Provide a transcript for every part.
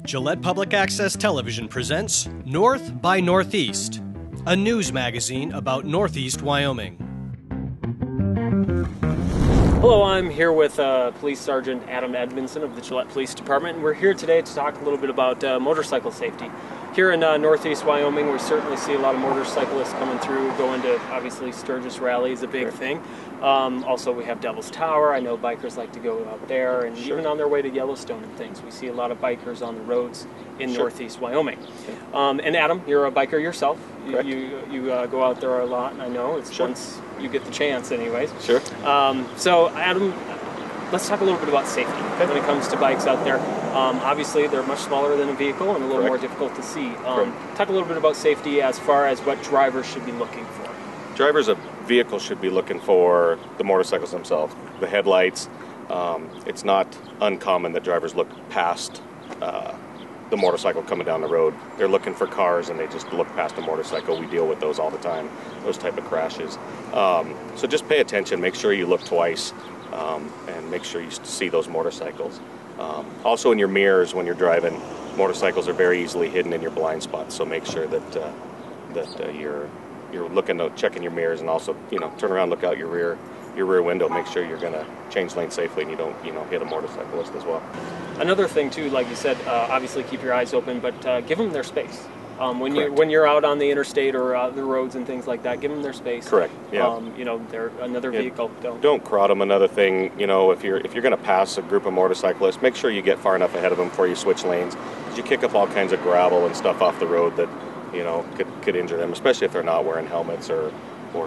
Gillette Public Access Television presents North by Northeast, a news magazine about Northeast Wyoming. Hello, I'm here with Police Sergeant Adam Edmondson of the Gillette Police Department, and we're here today to talk a little bit about motorcycle safety. Here in Northeast Wyoming, we certainly see a lot of motorcyclists coming through, going to, obviously, Sturgis Rally is a big thing. Also, we have Devil's Tower. I know bikers like to go out there, and even on their way to Yellowstone and things. We see a lot of bikers on the roads in Northeast Wyoming. And Adam, you're a biker yourself. You go out there a lot, and I know. It's once you get the chance anyways. Sure. So, Adam, let's talk a little bit about safety when it comes to bikes out there. Obviously, they're much smaller than a vehicle and a little more difficult to see. Talk a little bit about safety as far as what drivers should be looking for. Drivers of vehicles should be looking for the motorcycles themselves, the headlights. It's not uncommon that drivers look past the motorcycle coming down the road. They're looking for cars and they just look past a motorcycle. We deal with those all the time, those type of crashes. So just pay attention, make sure you look twice, and make sure you see those motorcycles. Also in your mirrors when you're driving, motorcycles are very easily hidden in your blind spots, so make sure that you're looking to checking your mirrors, and also turn around, look out your rear window, make sure you're going to change lane safely and you don't hit a motorcyclist as well. Another thing too, like you said, obviously keep your eyes open, but give them their space. When you're out on the interstate or the roads and things like that, give them their space. Correct. Yeah. They're another vehicle. Don't crowd them. Another thing, if you're going to pass a group of motorcyclists, make sure you get far enough ahead of them before you switch lanes, because you kick up all kinds of gravel and stuff off the road that could injure them, especially if they're not wearing helmets or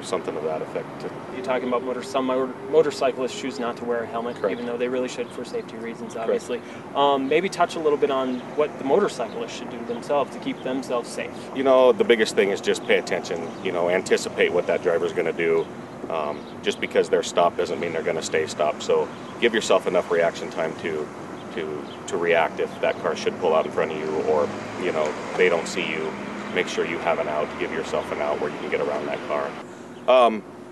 something to that effect. You're talking about some motorcyclists choose not to wear a helmet, even though they really should for safety reasons, obviously. Maybe touch a little bit on what the motorcyclists should do themselves to keep themselves safe. The biggest thing is just pay attention, anticipate what that driver's going to do. Just because they're stopped doesn't mean they're going to stay stopped. So give yourself enough reaction time to react if that car should pull out in front of you, or they don't see you. Make sure you have an out, give yourself an out where you can get around that car.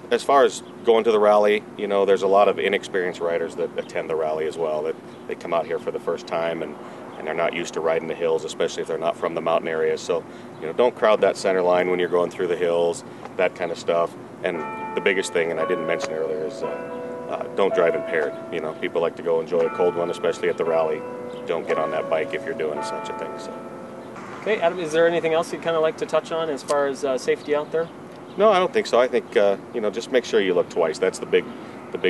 As far as going to the rally, there's a lot of inexperienced riders that attend the rally as well, that they come out here for the first time and they're not used to riding the hills, especially if they're not from the mountain areas. So, don't crowd that center line when you're going through the hills, that kind of stuff. And the biggest thing, and I didn't mention earlier, is don't drive impaired. People like to go enjoy a cold one, especially at the rally. Don't get on that bike if you're doing such a thing. So. Okay, Adam, is there anything else you'd kind of like to touch on as far as safety out there? No, I don't think so. I think just make sure you look twice. That's the big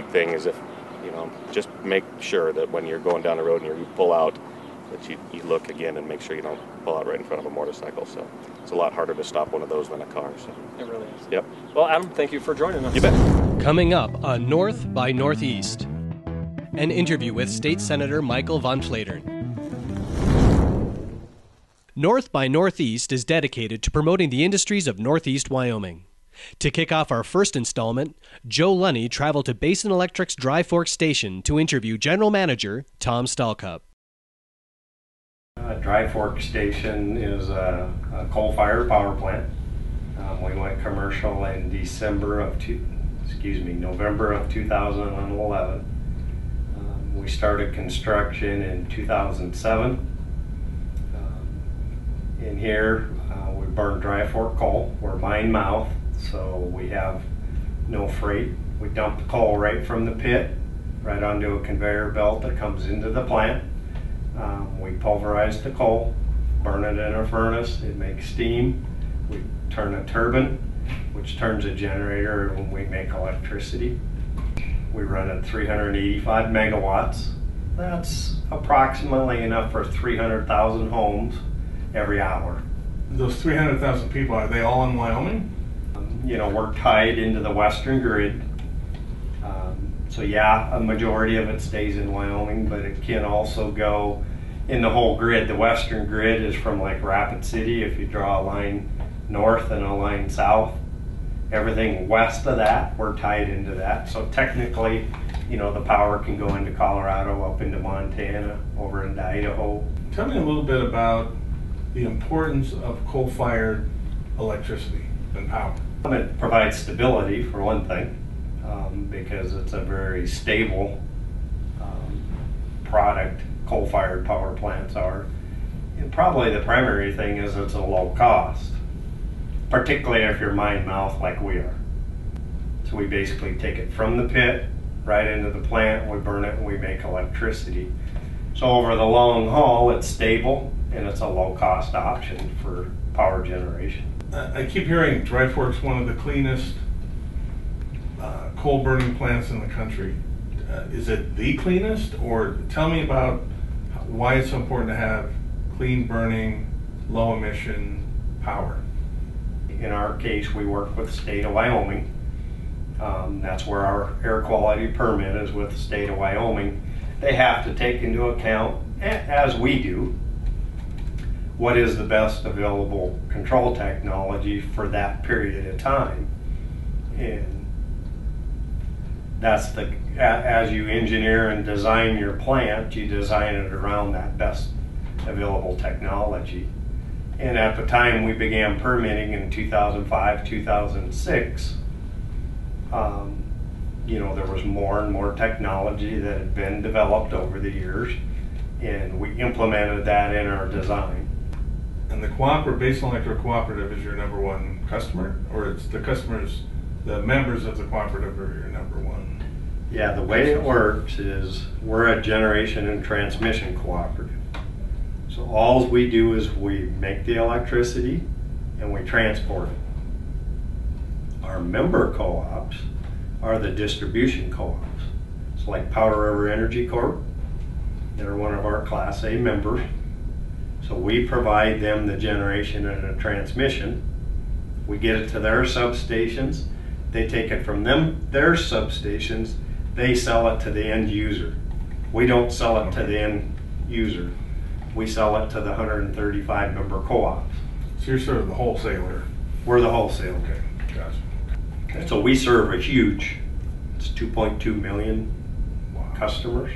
thing. Is if just make sure that when you're going down the road and you pull out, that you look again and make sure you don't pull out right in front of a motorcycle. So it's a lot harder to stop one of those than a car. So. It really is. Yep. Well, Adam, thank you for joining us. You bet. Coming up on North by Northeast, an interview with State Senator Michael Von Flatern. North by Northeast is dedicated to promoting the industries of Northeast Wyoming. To kick off our first installment, Joe Lunny traveled to Basin Electric's Dry Fork Station to interview General Manager Tom Stalcup. Dry Fork Station is a coal-fired power plant. We went commercial in November of 2011. We started construction in 2007. In here, we burn Dry Fork coal. We're mine mouth, so we have no freight. We dump the coal right from the pit, right onto a conveyor belt that comes into the plant. We pulverize the coal, burn it in a furnace. It makes steam. We turn a turbine, which turns a generator when we make electricity. We run at 385 megawatts. That's approximately enough for 300,000 homes every hour. Those 300,000 people, are they all in Wyoming? We're tied into the western grid. So yeah, a majority of it stays in Wyoming, but it can also go in the whole grid. The western grid is from like Rapid City. If you draw a line north and a line south, everything west of that, we're tied into that. So technically, the power can go into Colorado, up into Montana, over into Idaho. Tell me a little bit about the importance of coal-fired electricity and power. It provides stability, for one thing. because it's a very stable product. Coal-fired power plants are. And probably the primary thing is it's a low cost, particularly if you're mine-mouth like we are. So we basically take it from the pit right into the plant, we burn it, and we make electricity. So over the long haul, it's stable and it's a low-cost option for power generation. I keep hearing Dry Fork's one of the cleanest coal burning plants in the country. Is it the cleanest, or tell me about why it's so important to have clean burning, low emission power? In our case, we work with the state of Wyoming. That's where our air quality permit is, with the state of Wyoming. They have to take into account, as we do, what is the best available control technology for that period of time. And that's as you engineer and design your plant, you design it around that best available technology. And at the time we began permitting in 2005, 2006, there was more and more technology that had been developed over the years, and we implemented that in our design. And the Basin Electric Cooperative is your number one customer, or it's the customers, the members of the cooperative are your number one? Yeah, the way it works is we're a generation and transmission cooperative. So all we do is we make the electricity and we transport it. Our member co-ops are the distribution co-ops. So like Powder River Energy Corp, they're one of our Class A members. So we provide them the generation and the transmission. We get it to their substations. They take it from their substations. They sell it to the end user. We don't sell it to the end user. We sell it to the 135 member co-ops. So you're sort of the wholesaler. We're the wholesaler. Okay, gotcha. Okay. So we serve a huge, it's 2.2 million customers.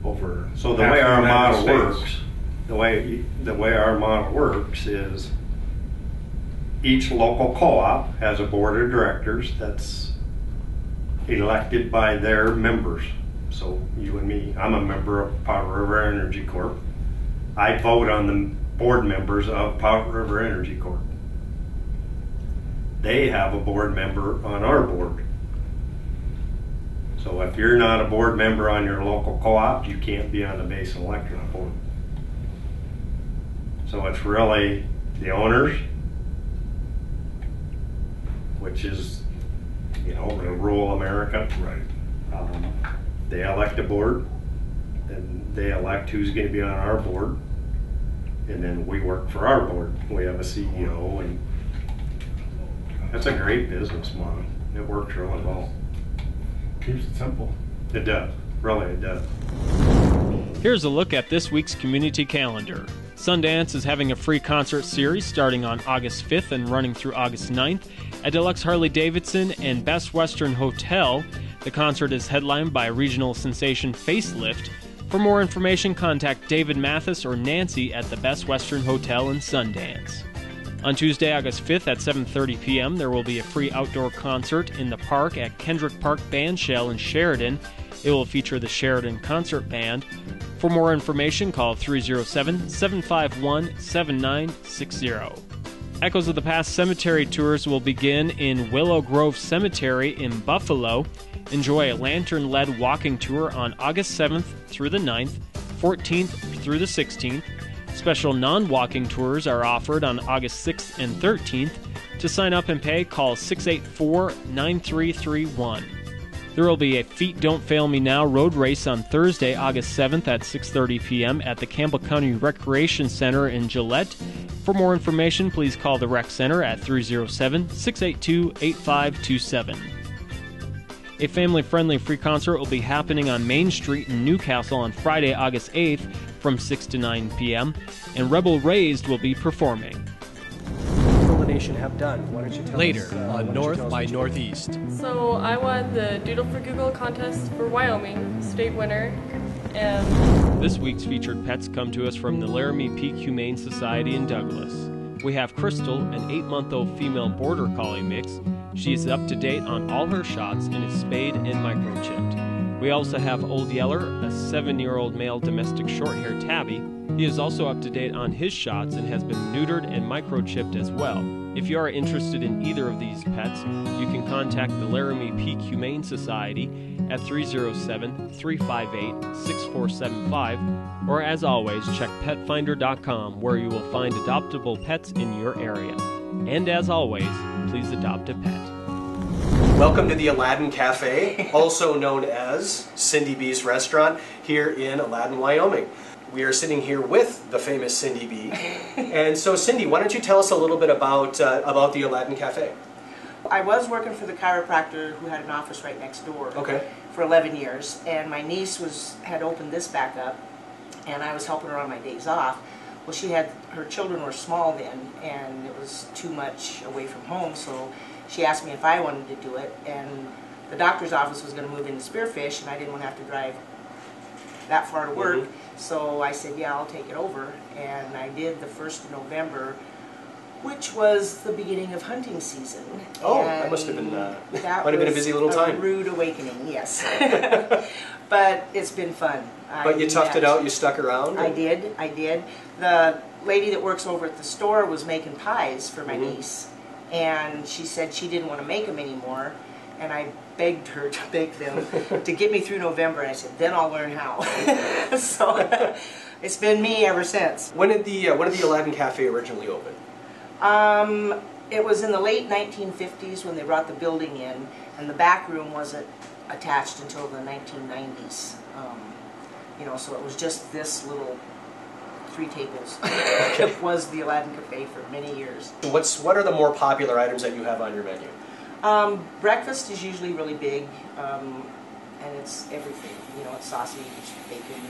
Over. So the way our model works, the way our model works is each local co-op has a board of directors that's elected by their members. So you and me, I'm a member of Powder River Energy Corp. I vote on the board members of Powder River Energy Corp. They have a board member on our board. So if you're not a board member on your local co-op, you can't be on the Basin Electric board. So it's really the owners, which is, the rural America. Right. They elect a board, and they elect who's going to be on our board, and then we work for our board. We have a CEO, and that's a great business model. It works really well. Keeps it simple. It does. Really, it does. Here's a look at this week's community calendar. Sundance is having a free concert series starting on August 5th and running through August 9th at Deluxe Harley-Davidson and Best Western Hotel. The concert is headlined by regional sensation Facelift. For more information, contact David Mathis or Nancy at the Best Western Hotel in Sundance. On Tuesday, August 5th at 7:30 p.m., there will be a free outdoor concert in the park at Kendrick Park Bandshell in Sheridan. It will feature the Sheridan Concert Band. For more information, call 307-751-7960. Echoes of the Past cemetery tours will begin in Willow Grove Cemetery in Buffalo. Enjoy a lantern-led walking tour on August 7th through the 9th, 14th through the 16th. Special non-walking tours are offered on August 6th and 13th. To sign up and pay, call 684-9331. There will be a Feet Don't Fail Me Now road race on Thursday, August 7th at 6:30 p.m. at the Campbell County Recreation Center in Gillette. For more information, please call the Rec Center at 307-682-8527. A family-friendly free concert will be happening on Main Street in Newcastle on Friday, August 8th from 6 to 9 p.m., and Rebel Raised will be performing. Nation have done. Why don't you tell Later us, on North by Northeast. So I won the Doodle for Google contest for Wyoming, state winner, and This week's featured pets come to us from the Laramie Peak Humane Society in Douglas. We have Crystal, an 8-month-old female border collie mix, She is up to date on all her shots and is spayed and microchipped. We also have Old Yeller, a 7-year-old male domestic short-haired tabby. He is also up to date on his shots and has been neutered and microchipped as well. If you are interested in either of these pets, you can contact the Laramie Peak Humane Society at 307-358-6475, or as always, check petfinder.com where you will find adoptable pets in your area. And as always, please adopt a pet. Welcome to the Aladdin Cafe, also known as Cindy B's Restaurant, here in Aladdin, Wyoming. We are sitting here with the famous Cindy B. And so, Cindy, why don't you tell us a little bit about the Aladdin Cafe? I was working for the chiropractor who had an office right next door for 11 years, and my niece had opened this back up, and I was helping her on my days off. Well, her children were small then, and it was too much away from home, so she asked me if I wanted to do it, and the doctor's office was going to move into Spearfish, and I didn't want to have to drive that far to work. So I said, yeah, I'll take it over, and I did the 1st of November, which was the beginning of hunting season. Oh, and that must have been might have been a busy little time. A rude awakening, yes. But it's been fun. But you toughed it out, you stuck around? I did. The lady that works over at the store was making pies for my niece, and she said she didn't want to make them anymore, and I begged her to bake them to get me through November, and I said, then I'll learn how. So it's been me ever since. When did the Aladdin Cafe originally open? It was in the late 1950s when they brought the building in, and the back room wasn't attached until the 1990s. You know, so it was just this little 3 tables. It was the Aladdin Cafe for many years. What are the more popular items that you have on your menu? Breakfast is usually really big, and it's everything. You know, it's sausage, bacon,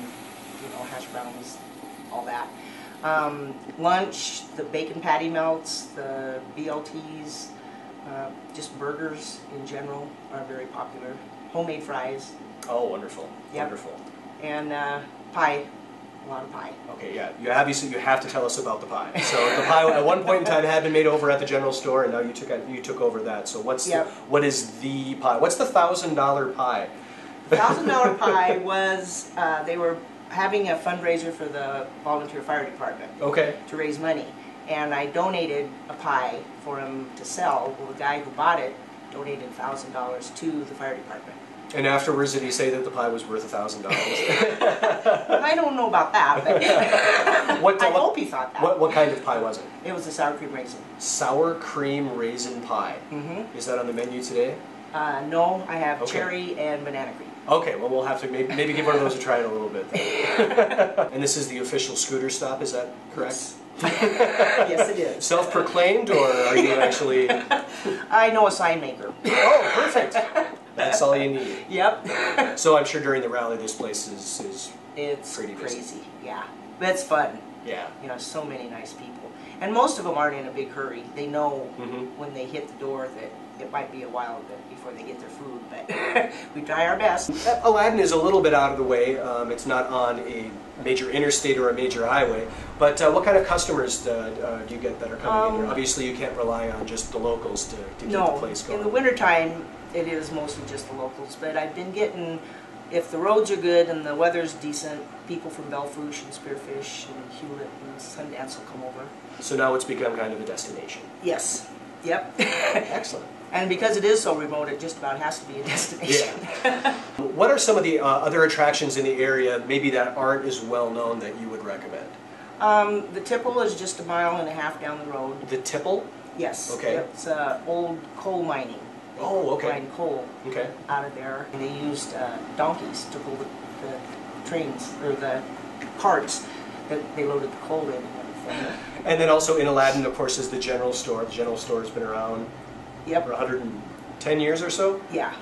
you know, hash browns, all that. Lunch, the bacon patty melts, the BLTs, just burgers in general are very popular. Homemade fries. Oh, wonderful. Yep. Wonderful. And pie. A lot of pie. Okay, yeah. You have to tell us about the pie. So the pie at one point in time had been made over at the general store, and now you took over that. So what is the pie? What's the $1,000 pie? The $1,000 pie was they were having a fundraiser for the volunteer fire department. Okay. To raise money, and I donated a pie for him to sell. Well, the guy who bought it donated $1,000 to the fire department. And afterwards, did he say that the pie was worth $1,000? I don't know about that, but I hope he thought that. What kind of pie was it? It was a sour cream raisin. Sour cream raisin pie. Is that on the menu today? No, I have cherry and banana cream. Okay, well we'll have to maybe give one of those a try in a little bit. And this is the official scooter stop, is that correct? Yes, yes it is. Self-proclaimed, or are you actually... I know a sign maker. Oh, perfect. That's all you need. Yep. So I'm sure during the rally this place is it's pretty busy. Crazy, yeah. But it's fun. Yeah. You know, so many nice people. And most of them aren't in a big hurry. They know when they hit the door that it might be a while before they get their food, but we try our best. Aladdin is a little bit out of the way. It's not on a major interstate or a major highway, but what kind of customers do you get that are coming in here? Obviously you can't rely on just the locals to keep the place going. In the wintertime it is mostly just the locals, but I've been getting, if the roads are good and the weather's decent, people from Belfouche and Spearfish and Hewlett and Sundance will come over. So now it's become kind of a destination. Yes. Yep. Excellent. And because it is so remote, it just about has to be a destination. Yeah. What are some of the other attractions in the area, maybe that aren't as well known, that you would recommend? The Tipple is just 1.5 miles down the road. The Tipple? Yes. Okay. It's old coal mining. Oh, okay. Mine coal out of there. They used donkeys to pull the trains, or the carts that they loaded the coal in and everything. And then also in Aladdin, of course, is the general store. The general store has been around for 110 years or so? Yeah.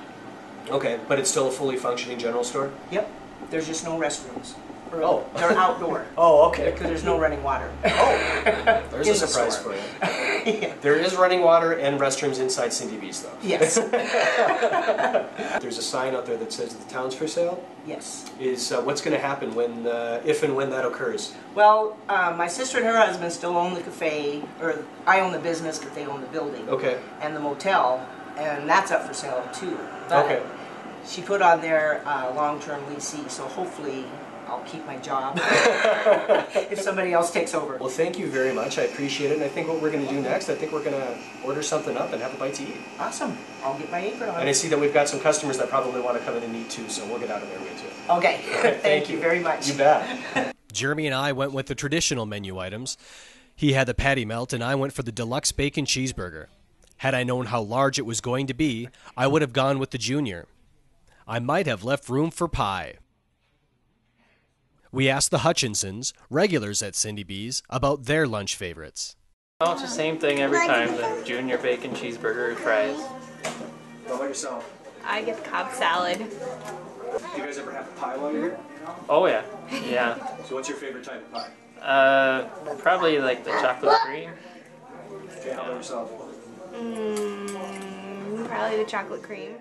Okay, but it's still a fully functioning general store? Yep. There's just no restrooms. Oh. They're outdoor. Oh, okay. Because there's no running water. Oh, there's a surprise for you. Yeah. There is running water and restrooms inside Cindy B's, though. Yes. There's a sign out there that says the town's for sale. Yes. Is what's going to happen when, if and when that occurs? Well, my sister and her husband still own the cafe, or I own the business, but they own the building. Okay. And the motel and that's up for sale too. But Okay. she put on there long-term leasing, so hopefully I'll keep my job if somebody else takes over. Well, thank you very much. I appreciate it. And I think what we're going to do next, I think we're going to order something up and have a bite to eat. Awesome. I'll get my apron on. And I see that we've got some customers that probably want to come in and eat too, so we'll get out of their way too. Okay. Thank you very much. You bet. Jeremy and I went with the traditional menu items. He had the patty melt, and I went for the deluxe bacon cheeseburger. Had I known how large it was going to be, I would have gone with the junior. I might have left room for pie. We asked the Hutchinsons, regulars at Cindy B's, about their lunch favorites. Oh, it's the same thing every time, the junior bacon cheeseburger and fries. How about yourself? I get the Cobb salad. Do you guys ever have pie while you're here? Oh yeah, yeah. So what's your favorite type of pie? Probably like the chocolate cream. Okay, how about yourself? Probably the chocolate cream.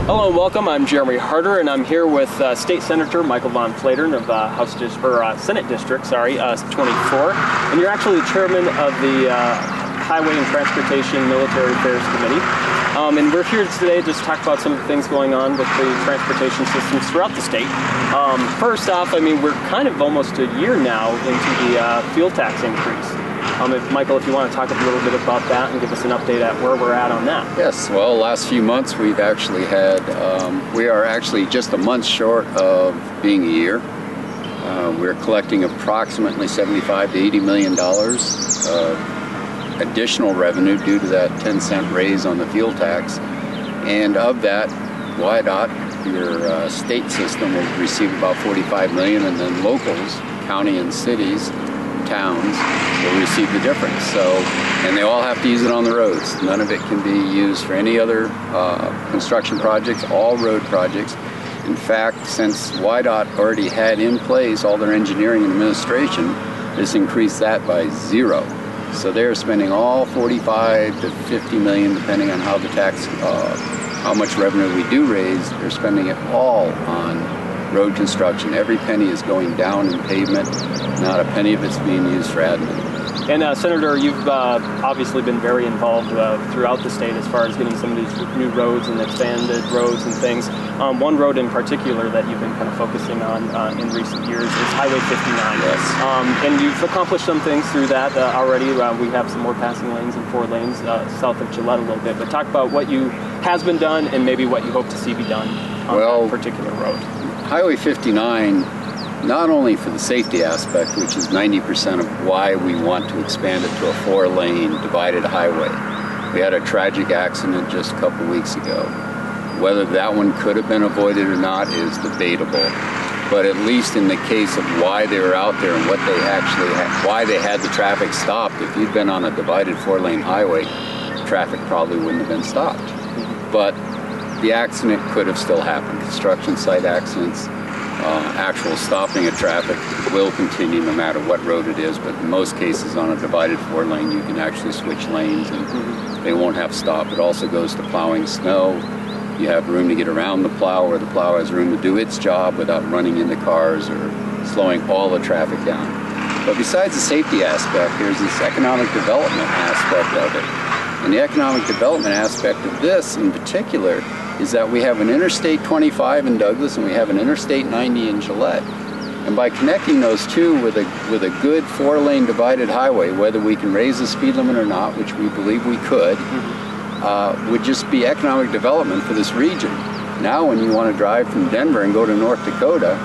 Hello and welcome. I'm Jeremy Harder, and I'm here with State Senator Michael Von Flatern of Senate District, 24. And you're actually the chairman of the Highway and Transportation Military Affairs Committee. And we're here today just to talk about some of the things going on with the transportation systems throughout the state. First off, I mean, we're kind of almost a year now into the fuel tax increase. Michael, if you want to talk a little bit about that and give us an update at where we're at on that. Yes, well, last few months we've actually had, we are actually just a month short of being a year. We're collecting approximately $75 to $80 million of additional revenue due to that 10-cent raise on the fuel tax. And of that, YDOT, your state system, will receive about $45 million, and then locals, county and cities, towns, will receive the difference. So, and they all have to use it on the roads. None of it can be used for any other construction projects, all road projects. In fact, since YDOT already had in place all their engineering and administration, this increased that by 0. So they're spending all 45 to 50 million, depending on how the tax, how much revenue we do raise. They're spending it all on road construction. Every penny is going down in pavement. Not a penny of it's being used for admin. And Senator, you've obviously been very involved throughout the state as far as getting some of these new roads and expanded roads and things. One road in particular that you've been kind of focusing on in recent years is Highway 59. Yes. And you've accomplished some things through that already. We have some more passing lanes and 4 lanes south of Gillette a little bit. But talk about what has been done and maybe what you hope to see be done on that particular road. Highway 59, not only for the safety aspect, which is 90% of why we want to expand it to a 4-lane divided highway. We had a tragic accident just a couple weeks ago. Whether that one could have been avoided or not is debatable. But at least in the case of why they were out there and what they actually had, why they had the traffic stopped, if you'd been on a divided 4-lane highway, traffic probably wouldn't have been stopped. But the accident could have still happened. Construction site accidents, actual stopping of traffic will continue no matter what road it is, but in most cases on a divided 4-lane you can actually switch lanes and they won't have to stop. It also goes to plowing snow. You have room to get around the plow, or the plow has room to do its job without running into cars or slowing all the traffic down. But besides the safety aspect, there's this economic development aspect of it. And the economic development aspect of this in particular is that we have an Interstate 25 in Douglas and we have an Interstate 90 in Gillette. And by connecting those two with a good 4-lane divided highway, whether we can raise the speed limit or not, which we believe we could, would just be economic development for this region. Now when you want to drive from Denver and go to North Dakota,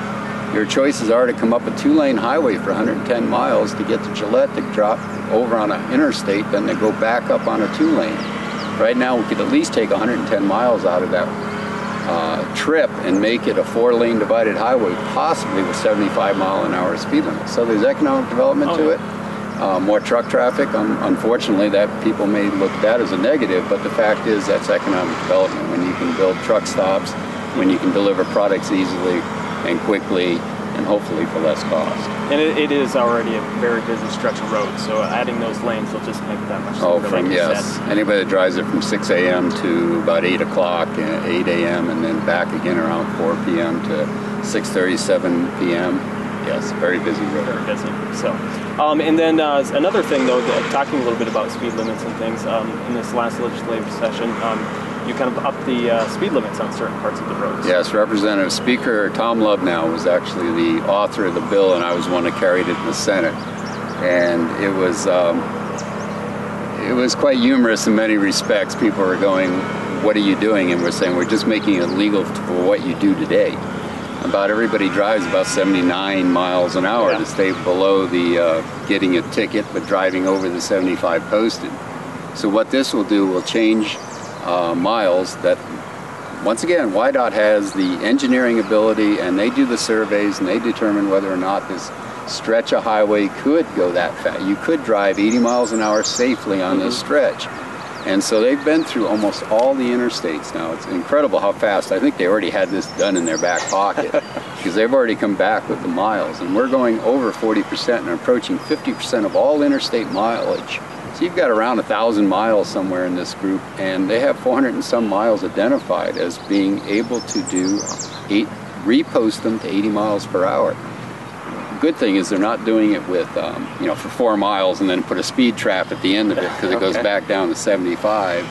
your choices are to come up a 2-lane highway for 110 miles to get to Gillette, to drop over on an interstate, then to go back up on a 2-lane. Right now we could at least take 110 miles out of that trip and make it a 4-lane divided highway, possibly with 75-mile-an-hour speed limit. So there's economic development to it. More truck traffic, unfortunately, that people may look at that as a negative, but the fact is that's economic development. When you can build truck stops, when you can deliver products easily and quickly, and hopefully for less cost. And it is already a very busy stretch of road, so adding those lanes will just make it that much simpler. Yes. Anybody that drives it from 6 a.m. to about 8 o'clock, 8 a.m., and then back again around 4 p.m. to 6:37 p.m., Yes, very busy road. Very busy. So, and then another thing though, talking a little bit about speed limits and things, in this last legislative session, you kind of upped the speed limits on certain parts of the roads. Yes, Representative Speaker Tom Lubnow was actually the author of the bill, and I was one that carried it in the Senate. And it was quite humorous in many respects. People were going, "What are you doing?" And we're saying, "We're just making it legal for what you do today." About everybody drives about 79 miles an hour to stay below the getting a ticket, but driving over the 75 posted. So what this will do will change miles that, once again, WYDOT has the engineering ability, and they do the surveys, and they determine whether or not this stretch of highway could go that fast. You could drive 80 miles an hour safely on this stretch. And so they've been through almost all the interstates now. It's incredible how fast. I think they already had this done in their back pocket because they've already come back with the miles. And we're going over 40% and approaching 50% of all interstate mileage. So you've got around 1,000 miles somewhere in this group, and they have 400 and some miles identified as being able to do repost them to 80 miles per hour. Good thing is they're not doing it with, for 4 miles and then put a speed trap at the end of it because it goes back down to 75.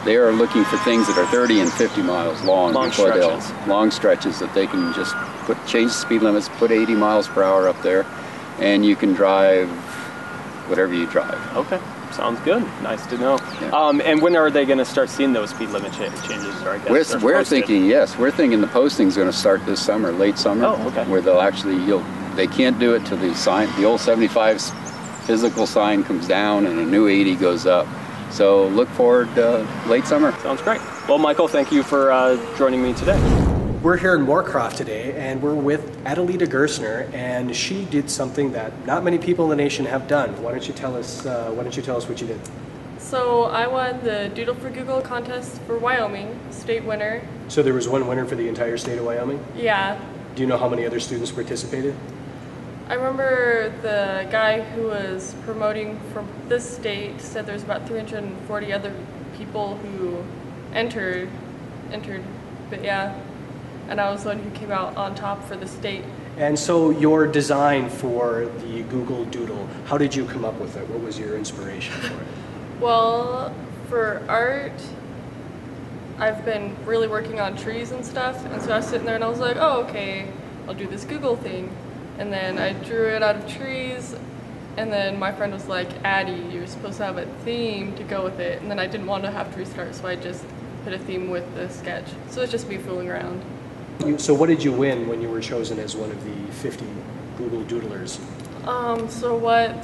They are looking for things that are 30 and 50 miles long. Long stretches. Long stretches that they can just change the speed limits, put 80 miles per hour up there, and you can drive whatever you drive. Okay, sounds good. Nice to know. Yeah. And when are they going to start seeing those speed limit changes? Or I guess We're thinking the posting's going to start this summer, late summer, where they'll actually, they can't do it till the old 75's physical sign comes down and a new 80 goes up. So look forward late summer. Sounds great. Well, Michael, thank you for joining me today. We're here in Moorcroft today, and we're with Adelita Gersner, and she did something that not many people in the nation have done. Why don't you tell us what you did? So I won the Doodle for Google contest for Wyoming, state winner. So there was one winner for the entire state of Wyoming? Yeah. Do you know how many other students participated? I remember the guy who was promoting from this state said there's about 340 other people who entered, but yeah. And I was the one who came out on top for the state. And so your design for the Google Doodle, how did you come up with it? What was your inspiration for it? Well, for art, I've been really working on trees and stuff, and so I was sitting there and I was like, oh, okay, I'll do this Google thing. And then I drew it out of trees, and then my friend was like, Addie, you're supposed to have a theme to go with it. And then I didn't want to have to restart, so I just put a theme with the sketch. So it's just me fooling around. So what did you win when you were chosen as one of the 50 Google Doodlers? So what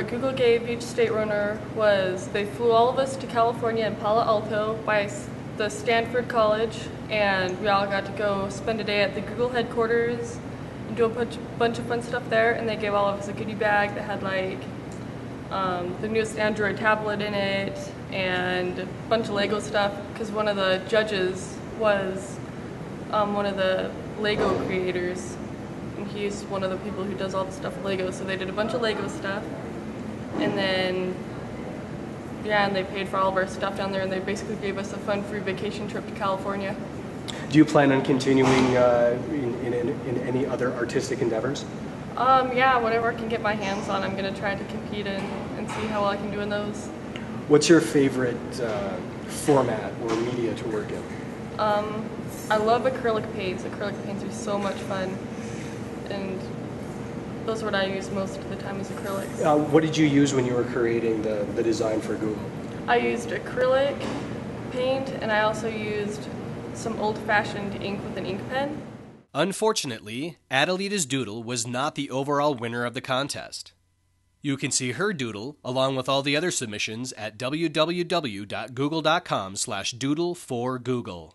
Google gave each state runner was they flew all of us to California in Palo Alto by the Stanford College, and we all got to go spend a day at the Google headquarters and do a bunch of fun stuff there. And they gave all of us a goodie bag that had like the newest Android tablet in it and a bunch of Lego stuff, because one of the judges was one of the Lego creators, and he's one of the people who does all the stuff with Lego. So they did a bunch of Lego stuff, and then and they paid for all of our stuff down there, and they basically gave us a fun free vacation trip to California. Do you plan on continuing in any other artistic endeavors? Yeah, whatever I can get my hands on, I'm going to try to compete in and see how well I can do in those. What's your favorite format or media to work in? I love acrylic paints. Acrylic paints are so much fun, and those are what I use most of the time, is acrylics. What did you use when you were creating the design for Google? I used acrylic paint, and I also used some old-fashioned ink with an ink pen. Unfortunately, Adelita's doodle was not the overall winner of the contest. You can see her doodle, along with all the other submissions, at www.google.com/doodle4google.